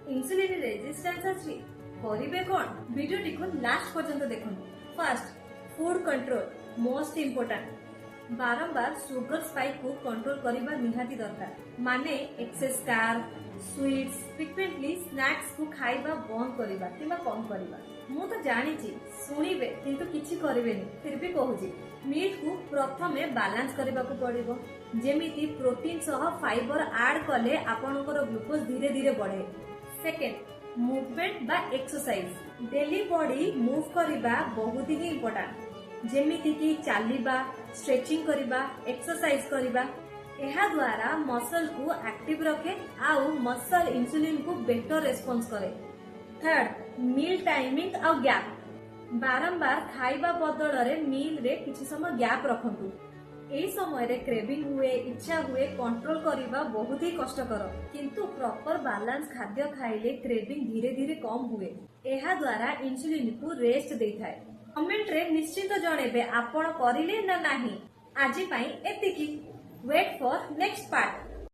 Insulin resistance अछि करिवे कोन video टिको लास्ट पर्यंत देखुन। First, food control most important. बारंबार शुगर स्पाइक को कंट्रोल करबा निहाती दरकार। माने excess carb, sweets, frequently snacks को खाइबा बंद करबा किबा कम करबा। मु तो जानी छी सुनिबे किंतु किछि करिवेनी, फिर भी कहूजी मीट को प्रथमे बैलेंस करबा को पड़िबो। जेमिति प्रोटीन सह फाइबर ऐड कले आपनकर ग्लूकोज धीरे धीरे बढ़े। सेकेंड, मूवमेंट बा एक्सरसाइज। डेली बॉडी मूव करबा बहुत ही इम्पोर्टेंट। जेमिति कि चालिबा, स्ट्रेचिंग करबा, एक्सरसाइज करबा। एहा द्वारा मसल को एक्टिव रखे आउ मसल इंसुलिन को बेटर रेस्पॉन्स करे। थर्ड, मील टाइमिंग और गैप। बारंबार खाइबा बदल रे मील रे किछि समय गैप रखंतु। एई समय रे क्रेविंग हुए, इच्छा हुए कंट्रोल करबा बहुत ही कष्टकर, किंतु प्रॉपर बैलेंस खाद्य खाइले क्रेविंग धीरे धीरे कम हुए। एहा द्वारा इंसुलिन को रेस्ट देइथाय। कमेंट रे निश्चित जणेबे आपण करिले ना नाही। आजि पई एतिकी। Wait for next part.